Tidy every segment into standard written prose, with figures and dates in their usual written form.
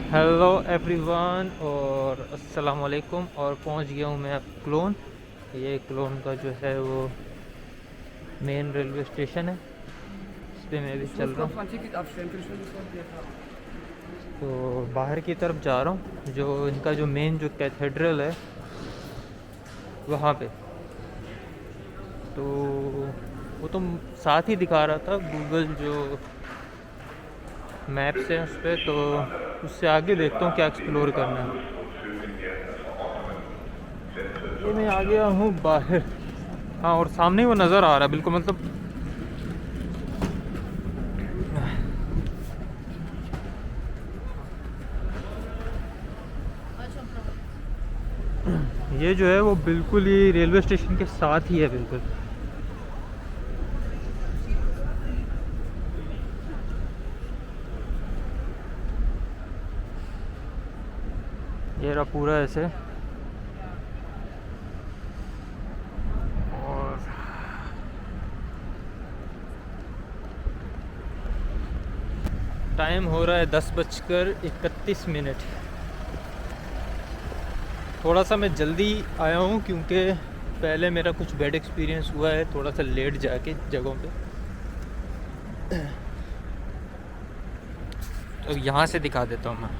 Hello everyone और अस्सलाम वालेकुम। और पहुंच गया हूं मैं अब क्लोन। ये क्लोन का जो है वो मेन रेलवे स्टेशन है, इस पे मैं भी Ich चल muss रहा kurz हूँ। mein Ticket abstempeln, ich will sofort Bier haben. तो बाहर की तरफ जा रहा हूँ, जो इनका जो मेन जो कैथेड्रल है वहाँ पे। तो वो तो साथ ही दिखा रहा था गूगल जो मैप्स है उस पर, तो उससे आगे देखता हूँ क्या एक्सप्लोर करना है। ये मैं आ गया हूँ बाहर। हाँ, और सामने वो नज़र आ रहा है बिल्कुल, मतलब ये जो है वो बिल्कुल ही रेलवे स्टेशन के साथ ही है बिल्कुल। ये रहा पूरा ऐसे। और टाइम हो रहा है 10:31। थोड़ा सा मैं जल्दी आया हूँ क्योंकि पहले मेरा कुछ बैड एक्सपीरियंस हुआ है, थोड़ा सा लेट जाके जगहों पे। तो यहाँ से दिखा देता हूँ मैं।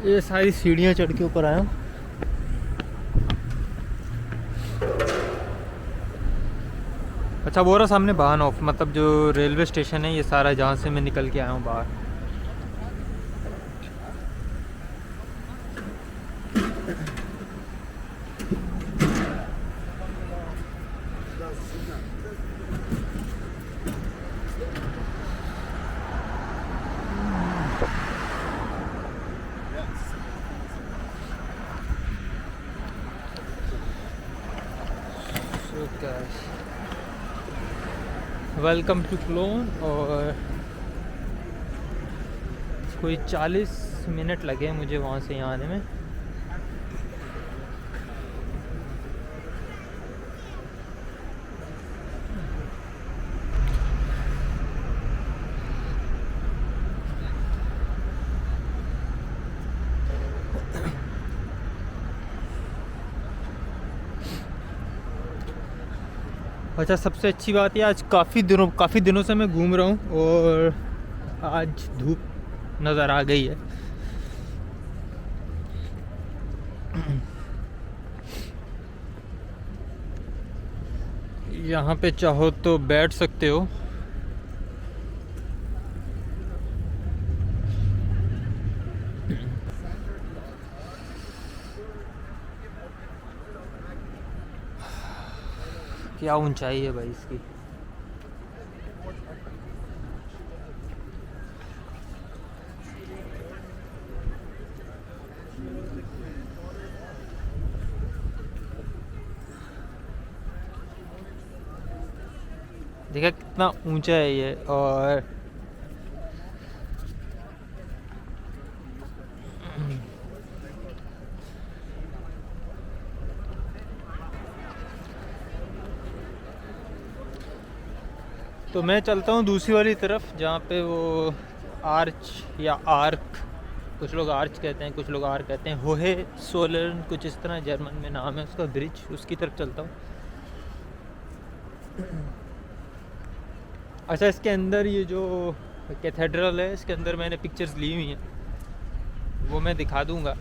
ये सारी सीढ़ियाँ चढ़ के ऊपर आया हूँ। अच्छा, वो रहा सामने बाहन ऑफ, मतलब जो रेलवे स्टेशन है ये सारा, जहाँ से मैं निकल के आया हूँ बाहर। Welcome to clone. और कोई 40 मिनट लगे मुझे वहाँ से यहाँ आने में। अच्छा, सबसे अच्छी बात है आज काफ़ी दिनों से मैं घूम रहा हूँ और आज धूप नज़र आ गई है। यहाँ पे चाहो तो बैठ सकते हो। क्या ऊंचाई है भाई इसकी। देखा कितना ऊंचा है ये। और तो मैं चलता हूँ दूसरी वाली तरफ, जहाँ पे वो आर्च या आर्क, कुछ लोग आर्च कहते हैं, कुछ लोग आर्क कहते हैं, होहे सोलर कुछ इस तरह जर्मन में नाम है उसका, ब्रिज, उसकी तरफ चलता हूँ। अच्छा, इसके अंदर ये जो कैथेड्रल है इसके अंदर मैंने पिक्चर्स ली हुई हैं, वो मैं दिखा दूँगा।